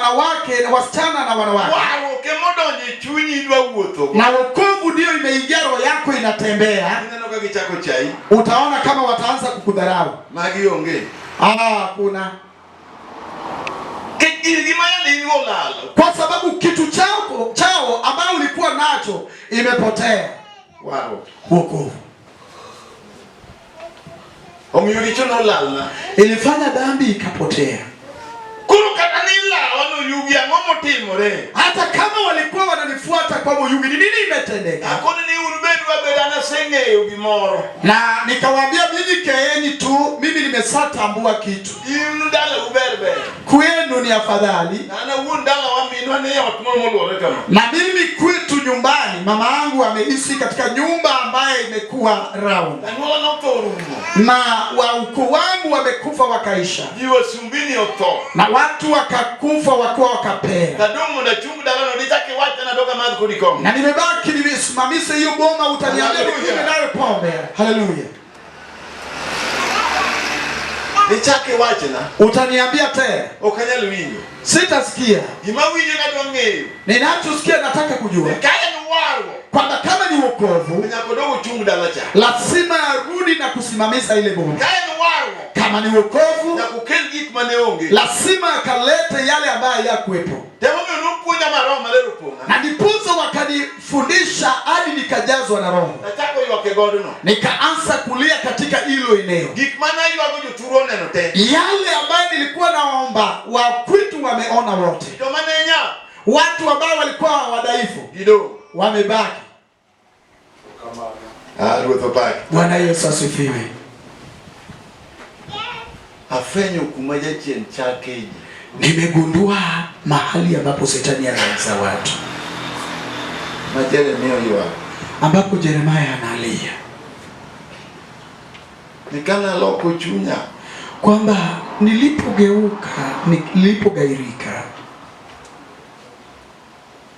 wanawake na wasichana na wanawake. Na wokovu ndio imeingia roho yako inatembea. Utaona kama wataanza kukudharau. Kuna kwa sababu kitu chao ambao ulikuwa nacho imepotea. Wokovu ilifanya dhambi ikapotea. Hata kama walikuwa wananifuata kwa moyungi, nini imetendeka? Na nikawaambia mimi keeni tu, mimi nimeshatambua kitu. Kwenu ni afadhali. Na mimi kwetu nyumbani, mama yangu ameishi katika nyumba ambaye imekuwa round. Na wa ukoo wangu wamekufa wakaisha. Na watu wakakufa wakiwa wakapea. Na nimebaki nimesimamisha hiyo boma, utaniambia nikunywe nayo pombe. Haleluya. Nichake wache na utaniambia tena ukanyali winyo sitasikia gima winyo na donge ninachosikia nataka kujua kaya ni waro kwamba kama ni wokovu nyakodogo chungu dalacha lazima arudi na kusimamisha ile boma. Kaya ni waro kama ni wokovu na kukelgi kumaneonge lazima akalete yale ambayo yakuepo. Temo mnupunya maroho malero ponga na ndiposa wakanifundisha hadi nikajazwa na roho. Nataka yoke godono nikaanza kulia katika hilo eneo. Gikmana yogo turone no te yale ambayo nilikuwa naomba wa kwetu wameona wote. Ndio manenya watu ambao walikuwa wadhaifu kidogo wamebaki. Bwana Yesu asifiwe. Afenyo kumaja chien chake. Nimegundua mahali ambapo Shetani anaanza watu. Majeremia hiyo ambapo Yeremia analia. Nikana loko chunya kwamba nilipogeuka, nilipogairika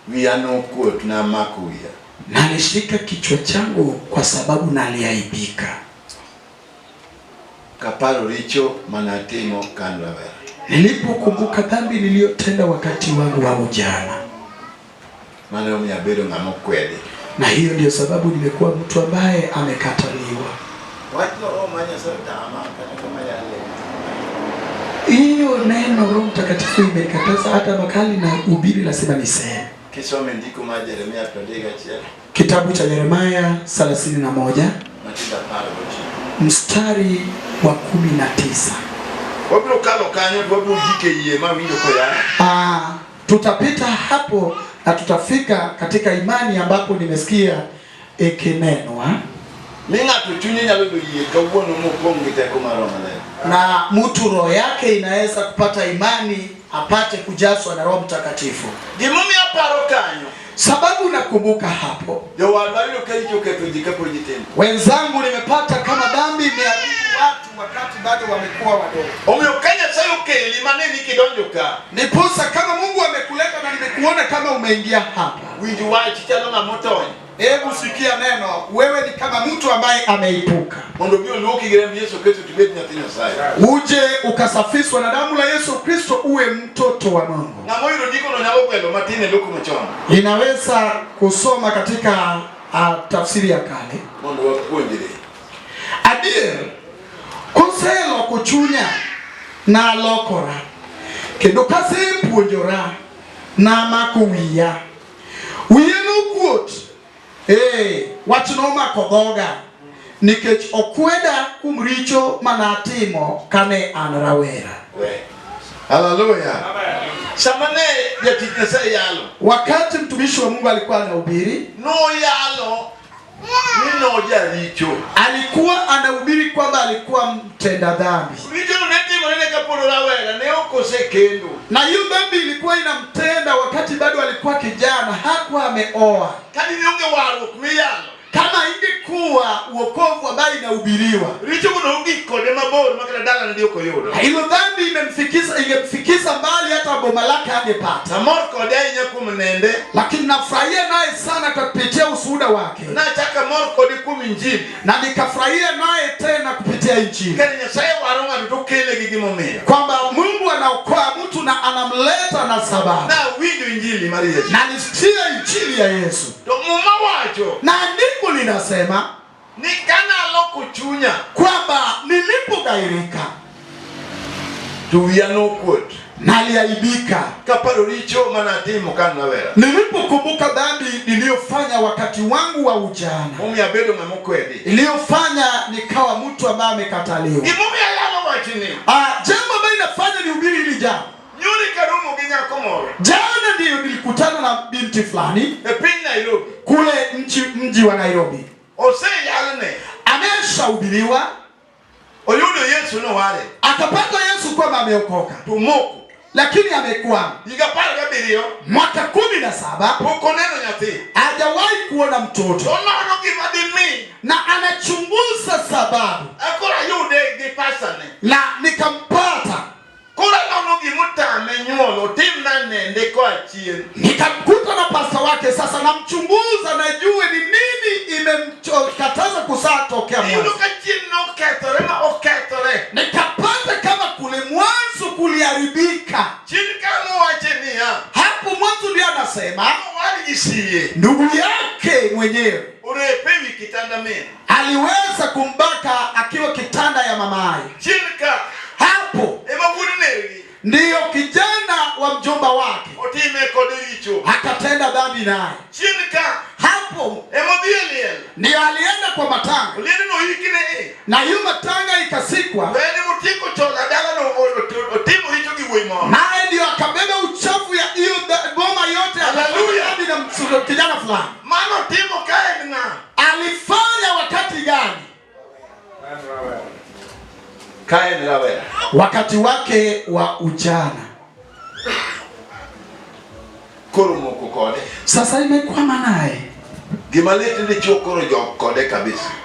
vianokuwa tunamakuya. Nalishika kichwa changu kwa sababu naliaibika. Kaparo richo manatimo kanrawera. Nilipokumbuka dhambi niliyotenda wakati wangu wa ujana. Maana umeabedo ngamokwede. Na hiyo ndio sababu nimekuwa mtu ambaye amekataliwa. Watu roho manya sauta ama kama yale. Hiyo neno Roho Mtakatifu imekataza hata makali na ubiri lazima niseme. Kisome ndiko Yeremia todega chia. Kitabu cha Yeremia 31 mstari wa 19. Wabilo kalo kanyo wabu jike iye mawinyo koya. Tutapita hapo na tutafika katika imani ambapo nimesikia ikinenwa. Ninga tuchunya lolo iye kawono mokonge teko maromale. Na mtu roho yake inaweza kupata imani apate kujazwa na Roho Mtakatifu. Gimumi aparo kanyo. Sababu nakumbuka hapo. Yo walio kaicho ketujikapo jitendo. Wenzangu nimepata kama dhambi imeadhibu watu wakati bado wamekuwa wadogo. Omyokanya sayo keli maneni kidonjoka. Niposa kama Mungu amekuleta na nimekuona kama umeingia hapa. Wiji wachi chalo na moto. Hebu sikia neno, wewe ni kama mtu ambaye ameipuka. Mondo bio loki gerem Yesu Kristo tibeti nyatina saya. Uje ukasafishwa na damu la Yesu Kristo uwe mtoto wa Mungu. Na moyo ndiko no nyalo kwelo matine loko machona. Inaweza kusoma katika tafsiri ya kale. Mondo wakuonjere. Adier koselo kuchunya na lokora. Kendo kase puonjora na makuwiya. Wiyeno kuot. Watu noma kodhoga nikech okweda kumricho manatimo kane an rawera. Hallelujah. Samane yatikesa yalo. Wakati mtumishi wa Mungu alikuwa anahubiri, no yalo nino jaricho. Alikuwa anahubiri kwamba alikuwa mtenda dhambi. Richo neti mwenye kapolo rawera ne okose kendo. Na hiyo dhambi ilikuwa inamtenda wakati bado alikuwa kijana, hakuwa ameoa. Kadi nionge waro kumiyalo. Kama ingekuwa wokovu ambaye inahubiriwa. Richo kuna ungiko ne maboro makala dala ndio koyodo. Hilo dhambi ingemfikisha mbali hata boma lake angepata. Amor kode nyakumnende. Lakini nafurahia naye sana kupitia ushuhuda wake. Na chaka mor kode kuminjili. Na nikafurahia naye tena kupitia injili. Kenya saye warunga tukele gigimomea. Kwamba Mungu anaokoa mtu na anamleta na sababu. Na windu injili Maria. Na nisikie injili ya Yesu. Muma wacho. Na andiko linasema nikana lokuchunya kwamba nilipogairika tuwiano kwot naliaibika kaparo richo manatimo kana wera nilipokumbuka dhambi niliyofanya wakati wangu wa ujana mumi abedo mamokwedi iliyofanya nikawa mtu ambaye amekataliwa. Imumi ayalo wachini jambo ambalo inafanya nihubiri hili jambo. Nyuri karumu ginya komoro. Jana ndio nilikutana na binti fulani Nairobi. Kule mji wa Nairobi. Ose yalne ameshahubiriwa oyudo Yesu no wale akapata Yesu kwamba ameokoka tumoko lakini amekuwa nikapata kabirio mwaka 17 huko neno nyati hajawahi kuona mtoto ono kimadimi na anachunguza sababu akora yude gipasane na nikampata kula ono gimuta menyolo timna nende kwa chien nikakuta na pasta wake sasa namchunguza na jue ni nini imemkataza kuzaa tokea mwanzo. Nikapata kama kule mwanzo kuliharibika. Hapo mwanzo ndiye anasema ndugu yake mwenyewe aliweza kumbaka akiwa kitanda ya mamaye. Hapo ndiyo kijana wa mjomba wake akatenda dhambi naye. Hapo ndiyo alienda kwa matanga na hiyo matanga ikasikwa naye ndiyo akabeba uchafu ya hiyo boma yote. Haleluya. Na kijana fulani alifanya wakati gani? Wakati wake wa ujana. Sasa imekwama naye.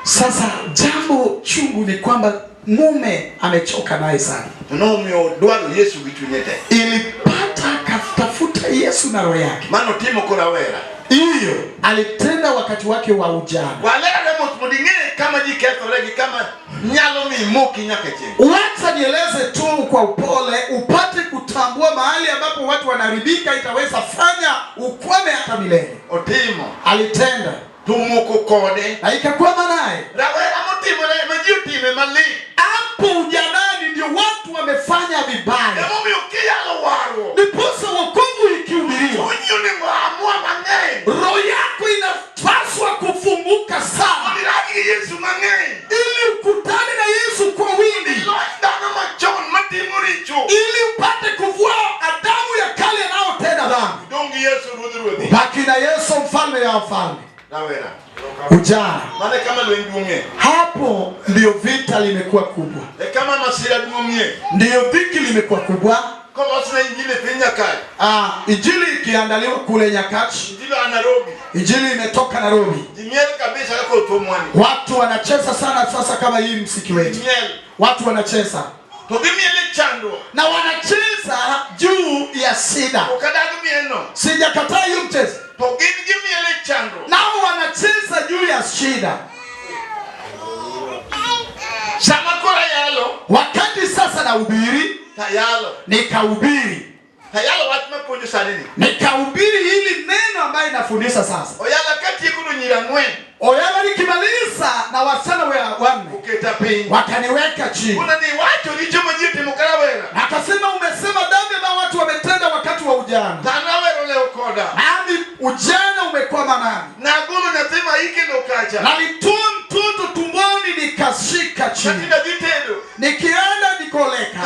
Sasa jambo chungu ni kwamba mume amechoka naye sana. Ilipata katafuta Yesu na roho yake. Hiyo alitenda wakati wake wa ujana. Wacha nieleze tu kwa upole upate kutambua mahali ambapo watu wanaharibika, itaweza fanya ukwame hata milele. Alitenda na ikakwama naye. Hapo ujanani ndio watu wamefanya vibaya. Niposa wokovu ikihubiriwa roho yako inapaswa kufunguka sana ili ukutane na Yesu kwa wingi, ili upate kuvua adamu ya kale anayotenda dhambi. Baki na Yesu mfalme ya wafalme. Ujana hapo ndio vita limekuwa kubwa, ndio dhiki limekuwa kubwa. Injili ikiandaliwa kule Nyakach, injili imetoka Nairobi. Watu wanacheza sana sasa kama hii msiki wetu. Watu wanacheza na wanacheza juu ya shida. Sijakataa hiyo mchezo. Nao wanacheza juu ya shida. Wakati sasa na ubiri nikahubiri. Nikahubiri hili neno ambaye nafundisha sasa. Oyala nikimaliza na wasichana wanne wakaniweka chini. Akasema umesema dhambi na watu wametenda wakati wa ujana. Nami ujana umekwama nami. Nalitoa mtoto tumboni nikashika chini. Nikienda nikoleka.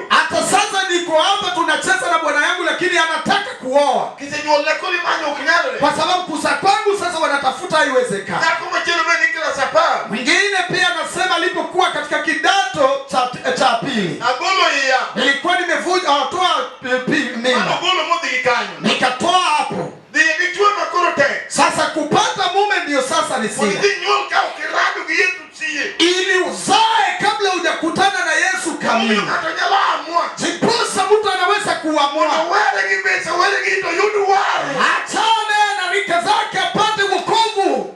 Hata sasa niko hapa tunacheza na bwana yangu lakini anataka kuoa. Kwa sababu kusa kwangu sasa wanatafuta haiwezekani. Mwingine pia anasema alipokuwa katika kidato cha pili. Nilikuwa nimevuja watoa mimba. Nikatoa hapo. Sasa kupata mume ndio sasa ni siri. Ili uzae kabla hujakutana na Yesu kamili. akaamua achane na rika zake apate wokovu.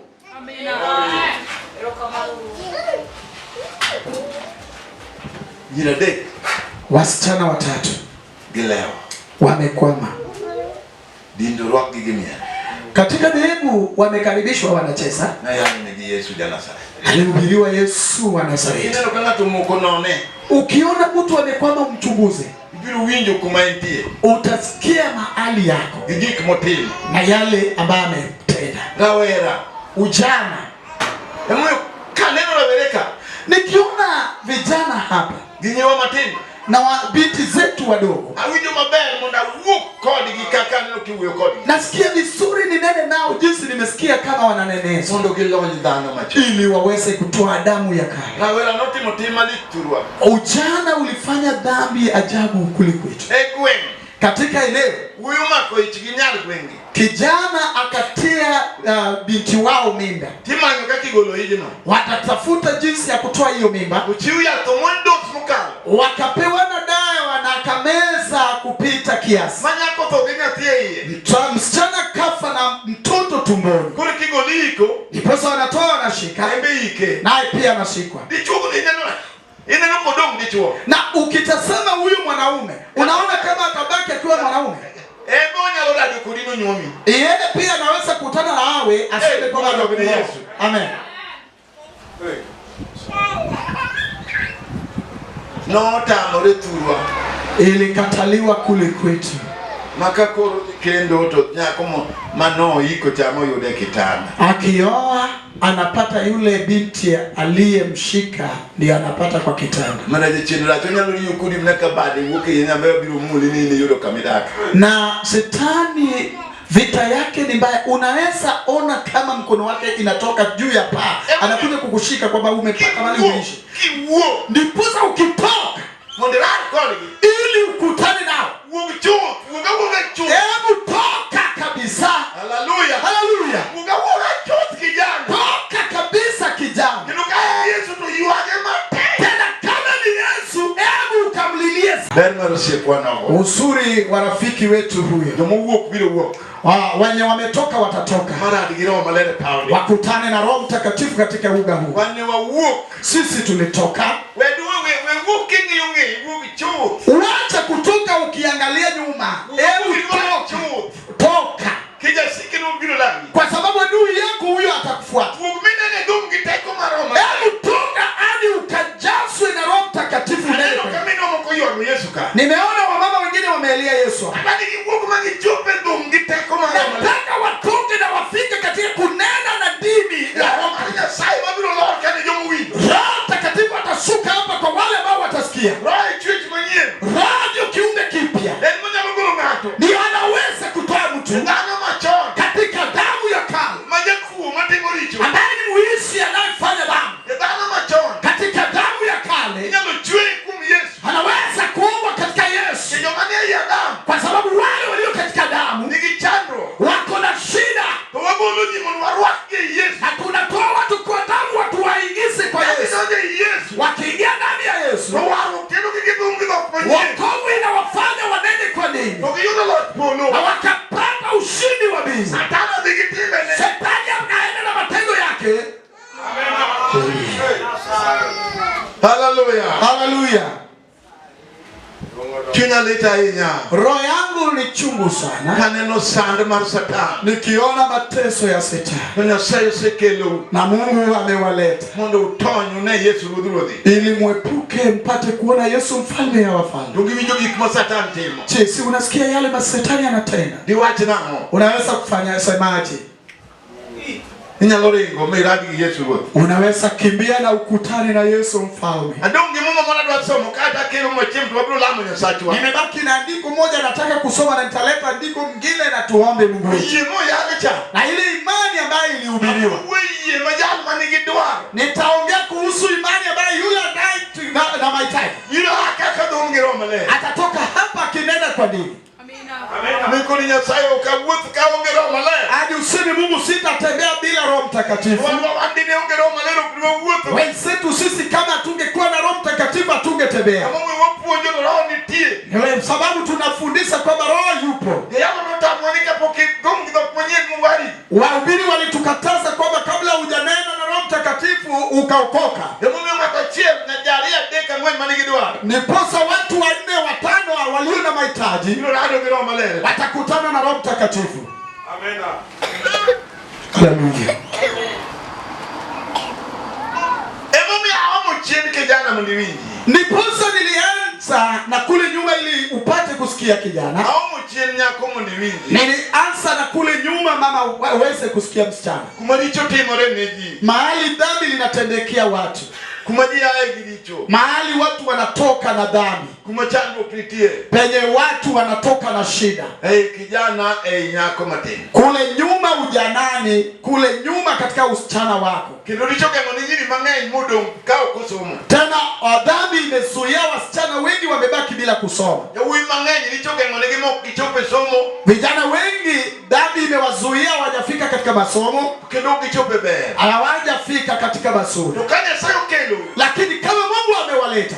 Wasichana watatu wamekwama katika dhehebu, wamekaribishwa, wanacheza, alihubiriwa Yesu wa Nazareti. Ukiona mtu amekwama, umchunguze, utasikia mahali yako na yale ambayo ametenda. Ujana, nikiona vijana hapa na binti zetu wadogo, nasikia vizuri ninene nao jinsi nimesikia kama wananenezwa ili waweze kutoa damu ya kale. Ujana ulifanya dhambi ajabu kuliko hicho. Katika eneo kijana akatia binti wao mimba, watatafuta jinsi ya kutoa hiyo mimba, wakapewa na dawa na akameza kupita kiasi. Msichana kafa na mtoto tumboni, ndiposa wanatoa wanashika, naye pia anashikwa. Na ukitazama huyu mwanaume, unaona kama atabaki akiwa mwanaume. Yeye pia anaweza kutana na awe aseme kwa Yesu. Amen. Ilikataliwa kule kwetu. Akioa anapata yule binti aliyemshika ndiye anapata kwa kitanda. Na shetani vita yake ni mbaya. Unaweza ona kama mkono wake inatoka juu ya paa, anakuja kukushika kwamba umepata mali uishi. Ndiposa ukitoka ili ukutane nao, hebu toka kabisa. Haleluya, haleluya. Toka kabisa kijana. Tena kama ni Yesu, hebu ukamlilie. Uzuri wa rafiki wetu huyo, wenye wametoka watatoka, wakutane na Roho Mtakatifu katika uga huu. Sisi tulitoka. Uacha kutoka ukiangalia nyuma. Hebu toka. Kwa sababu adui yako huyo atakufuata. Hebu toka hadi ukajazwe na Roho Mtakatifu. Nimeona wamama wengine wameelia Yesu. Nataka watoke na wafike katika kunena na dini. Roho Mtakatifu atashuka hapa kwa wale ambao watasikia. Radio kiumbe kipya. Ndio anaweza kutoa mtu katika damu ya kale, ambaye ni mwizi anayefanya damu katika damu ya kale. Anaweza kuua katika Yesu, kwa sababu wale walio katika damu wako na shida, na tunatoa watu kwa damu, watu waingize kwa Yesu. Wakiingia ndani ya Yesu, wokovu inawafanya wanene kwa nini, na wakapata ushindi wa bizi. Shetani akaenda na matendo yake. Haleluya, haleluya. Roho yangu ni chungu sana nikiona mateso ya Shetani, na Mungu amewaleta ili mwepuke mpate kuona Yesu mfalme ya wafalme. Je, si unasikia yale Mashetani anatenda? Unaweza kufanya semaje? Unaweza kimbia na ukutane na Yesu mfalme. Nimebaki na andiko moja nataka kusoma, na nitaleta andiko mwingine na tuombe Mungu wetu. Na ile imani ambayo ilihubiriwa, nitaongea kuhusu imani ambayo yule na mahitaji atatoka hapa akinena kwa dini. Hadi useme Mungu, sitatembea bila Roho Mtakatifu. Wenzetu sisi kama tungekuwa na Roho Mtakatifu tungetembea. Sababu tunafundisha kwa Niposa watu 4-5 walio na mahitaji watakutana na Roho Mtakatifu. Amina. Haleluya. Niposa nilianza na kule nyuma ili upate kusikia kijana. Nilianza na kule nyuma mama uweze kusikia msichana. Mahali dhambi linatendekea watu. Mahali watu wanatoka na dhambi. Penye watu wanatoka na shida. Kule nyuma ujanani, kule nyuma katika usichana wako. Tena dhambi imezuia wasichana wengi wamebaki bila kusoma. Vijana wengi dhambi imewazuia hawajafika katika masomo. Hawajafika katika masomo. Lakini kama Mungu amewaleta,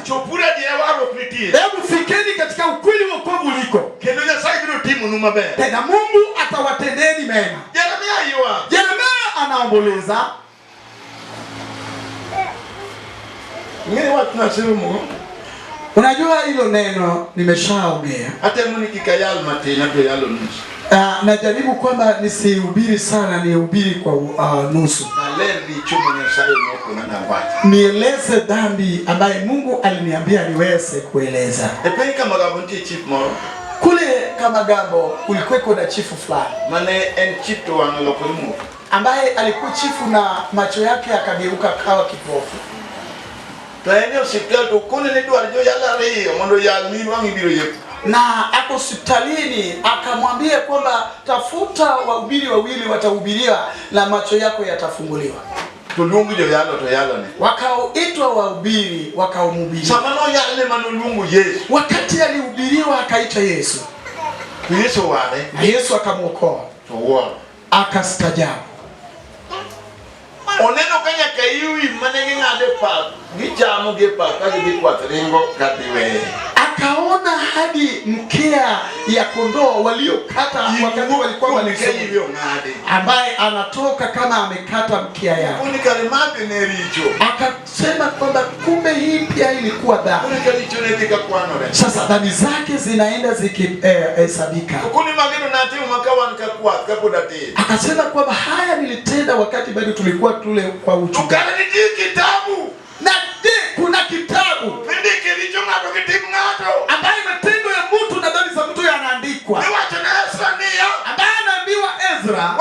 hebu fikeni katika ukweli wa wokovu uliko. Tena Mungu atawatendeni mema. Yeremia anaomboleza. Unajua hilo neno nimeshaongea. Najaribu kwamba nisihubiri sana, nihubiri kwa nusu. Nieleze dhambi ambaye Mungu aliniambia niweze kueleza. Kule Kamagambo kulikuwa na chifu fulani. Ambaye alikuwa chifu na macho yake yakageuka kawa kipofu. Na ako hospitalini akamwambia kwamba tafuta wahubiri wawili watahubiria na macho yako yatafunguliwa. Wakaitwa wahubiri wakamhubiri. Wakati alihubiriwa akaita Yesu. Na Yesu akamwokoa. Akastajabu. Oneno kanya kayui manenge ngade pa gichamu gepa kaji bikwatringo katiwe. Akaona hadi mkia ya kondoo waliokata wakati walikuwa wanasema ambaye anatoka kama amekata mkia yake. Akasema kwamba kumbe hii pia ilikuwa dhambi. Sasa dhambi zake zinaenda zikihesabika. Akasema kwamba haya nilitenda wakati bado tulikuwa tule kwa uchungaji. Na kuna kitabu ambaye matendo ya mtu na dhambi za mtu yanaandikwa. Ambaye anaambiwa Ezra.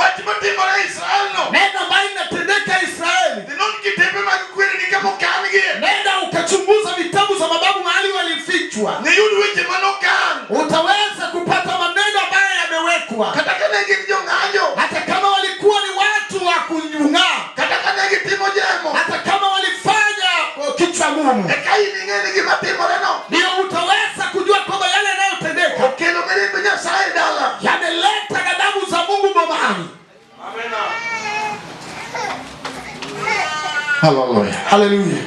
Nenda ambaye inatendeka Israeli. Nenda ukachunguza vitabu za mababu mahali walifichwa. Utaweza kupata maneno ambayo yamewekwa. Hata kama walikuwa ni watu wa kunyung'aa. Hata kama walifanya kichwa ngumu. Ndio utaweza kujua kwamba yale yanayotendeka yameleta ghadhabu za Mungu bomani. Hallelujah. Hallelujah.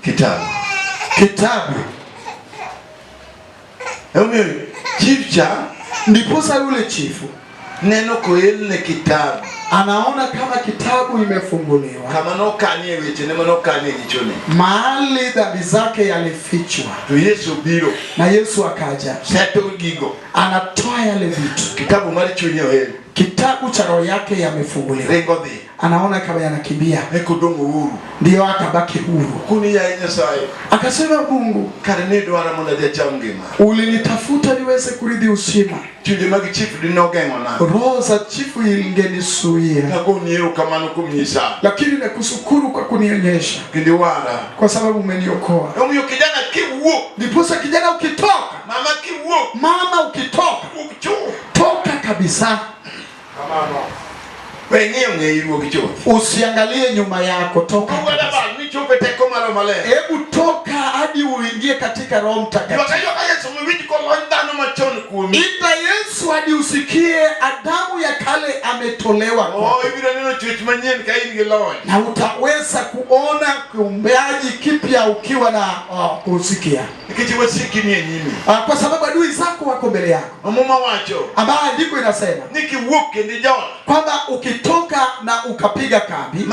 Kitabu. Chiefcha ndiposa yule chifu neno koelne kitabu anaona kama kitabu imefunguliwa. Kama no kanye weche ne no kanye gichoni. Mahali dhambi zake yalifichwa. Tu Yesu biro. Na Yesu akaja. Seto gigo. Anatoa yale vitu. Kitabu mali chunye wewe. Kitabu cha roho yake yamefunguliwa. Rengodhi. Anaona kama yanakimbia. Ekudongo huru. Ndio akabaki huru. Kuni ya Nyasaye. Akasema Mungu, karene dwara mona dia chamgema. Ulinitafuta niweze kuridhi usima. Tuje magi chief dinogengona. Roho za chifu ilingenisuia. Nakuniero kamano kumnyisa. Lakini nakushukuru kwa kunionyesha. Kindiwara. Kwa sababu umeniokoa. Huyo kijana kiwo. Ndiposa kijana ukitoka. Mama kiwo. Mama ukitoka. Toka kabisa. Kamano. Usiangalie nyuma yako, toka. Hebu toka hadi uingie katika Roho Mtakatifu. Ita Yesu hadi usikie Adamu ya kale ametolewa. Na utaweza kuona kiumbeaji kipya ukiwa na kusikia. Kwa sababu adui zako wako mbele yako. Ambayo andiko inasema kwamba ukitoka na ukapiga kambi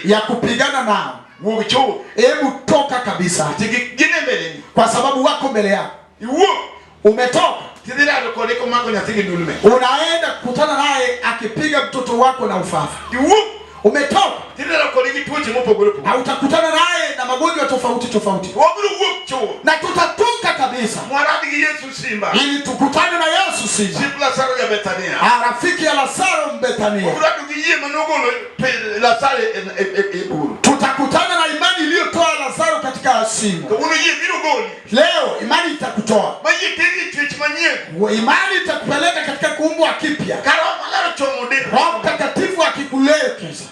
ya kupigana nao, Wuog chuth. Hebu toka kabisa. Gine mbele. Kwa sababu wako mbele yako. Iwuog. Umetoka. Tidhirado kode komako nyathigi ndulme. Unaenda kukutana naye akipiga mtoto wako na ufafa. Iwuog. Umetoka. Tidhirado kode gituoche mopogore opogore. Na utakutana naye na magonjwa tofauti tofauti. Wabiro wuog chuth. Na tutatoka kabisa. Mwaradi gi Yesu simba. Ili tukutane na Yesu simba. Sip Lazaro ya Bethania. Rafiki ya Lazaro Mbethania. Wabiro gi yie manogolo Lazaro buru. Tutakutana na imani iliyotoa Lazaro katika shimo. Uno yie biro goli. Leo imani itakutoa. Maji tegi twech manyien. Imani itakupeleka katika kuumbwa kipya. Karo malaro chomo de. Roho Mtakatifu akikulekeza.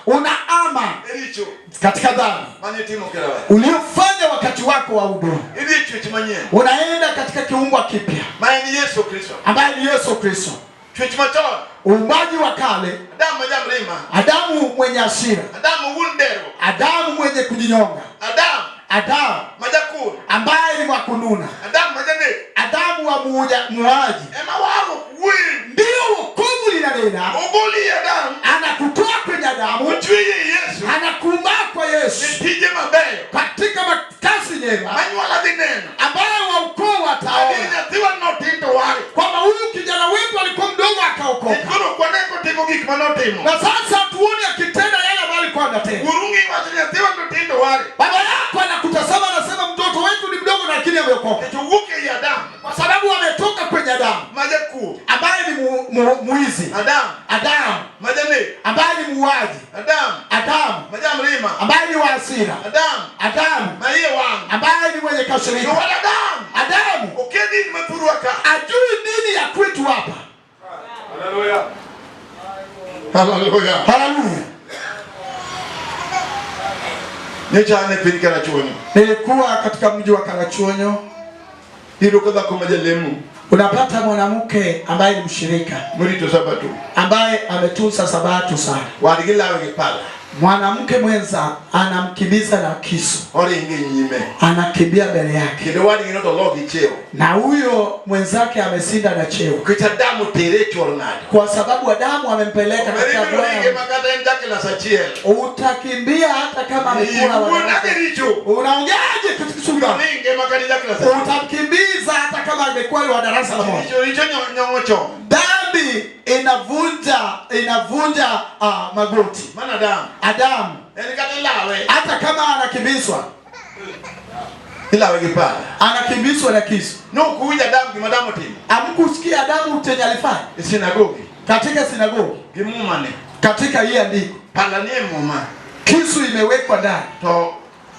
Unaama Ericho. Katika dhambi. Manye timo kerawa. Uliofanya wakati wako wa udhuru. Ericho twech manyien. Unaenda katika kiumbwa kipya. Maana ni Yesu Kristo. Ambaye ni Yesu Kristo. Twech machon. Uumbaji wa kale. Adamu majamrima. Adamu mwenye hasira. Adamu wundero. Adamu mwenye kujinyonga. Adamu majakuru ambaye ni mwakununa. Adamu majane. Adamu wa muuaji. Ema wao win. Ndio wokovu linanena. Ogoli Adamu. Anakutoa kwenye Adamu. Uchuye Yesu. Anakumbaa kwa Yesu. Nitije mabeyo. Katika makasi njema. Manyuala dineno. Ambaye wa ukoo wataona. Adina tiwa notindo wale. Kwamba huyu kijana wetu alikuwa mdogo akaokoka. Nikuru kwa neko timo gik manotimo. Na sasa tuone akitenda yale ambayo alikuwa anatenda. Urungi watu tiwa notindo wale. Baba yako anakutazama anasema mtoto wetu ni mdogo lakini ameokoka. Tuvuke ya Adamu. Kwa sababu ametoka kwenye Adamu. Majaku. Ambaye ni muizi. Adamu. Majane. Ambaye ni muuaji. Adamu. Majamrima. Ambaye ni wa hasira. Adamu. Maiye wangu. Ambaye ni mwenye kasirika. Adamu. Okedi ni mapuruaka. Ajui nini ya kwetu hapa. Haleluya. Haleluya. Haleluya. Nichane pili Karachuonyo. Nilikuwa katika mji wa Karachuonyo. Hilo kadha kwa majalemu. Unapata mwanamke ambaye ni mshirika. Murito Sabato. Ambaye ametunza Sabato sana. Wadigila wangepala. Mwanamke mwenza anamkimbiza na kisu. Oringe nyime. Anakimbia mbele yake. Kile wadi nginoto logi cheo. Na huyo mwenzake amesinda na cheo. Kita damu tere chornado. Kwa sababu Adamu amempeleka katika Bwana. Makata ndake la sachiel. Utakimbia hata kama amekula wanawake. Unaongeaje katika sura? Ninge makali ndake la sachiel. Utakimbiza hata kama amekuwa wa darasa la moja. Hicho nyongocho. Dhambi inavunja magoti. Maana Adamu. Elikatilawe. Hata kama anakimbizwa. Ilawe kipala. Anakimbizwa na kisu. No kuja Adamu kimadamu timu. Amkusikia Adamu chenye alifanya. Sinagogi. Katika sinagogi. Gimumane. Katika hii andiko. Pala ni muma. Kisu imewekwa ndani. To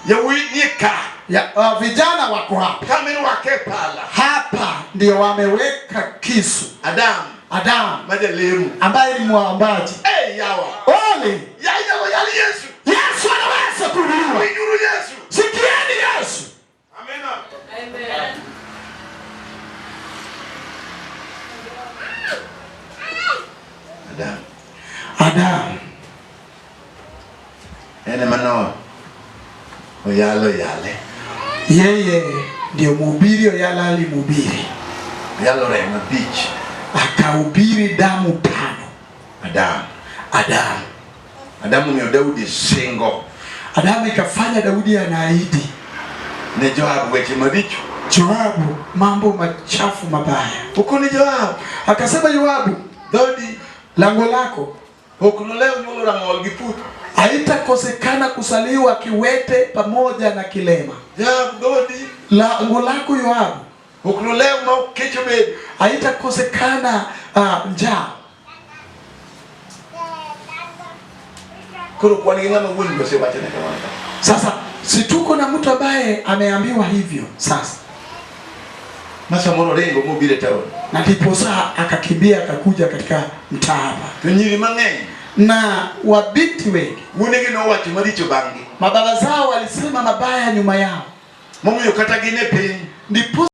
yawika. Ya vijana wako hapa. Kamera wake pala. Hapa ndio wameweka kisu. Adamu majalemu ambaye ni mwambaji. Yawa. Ole. Yali Yesu. Yesu anaweza kuhurumia. Yuru Yesu. Sikieni Yesu. Amen. Adamu. Ene mano. Yale. Yeye ndio mhubiri Oyala alimhubiri. Yalo rema beach. Akahubiri damu 5. Adamu ni Daudi singo. Adamu ikafanya Daudi anaahidi. Ne Joabu weche maricho. Joabu mambo machafu mabaya. Uko ni Joabu. Akasema Joabu, Daudi lango lako hukunuleo nyulo rangol giputu. Haitakosekana kusaliwa kiwete pamoja na kilema. Daudi. Lango lako Joabu. Hukunuleo no kichube. Haitakosekana njaa. Kuro kwa ngama wuni kwa sewa tena kama. Sasa si tuko na mtu ambaye ameambiwa hivyo sasa. Masa mono rengo mobile town. Na ndipo saa akakimbia akakuja katika mtaa hapa. Tunyiri mang'eny. Na wabinti wengi. Munegi no wacho maricho bangi. Mababa zao walisema mabaya nyuma yao. Momo yokata gine piny. Ndipo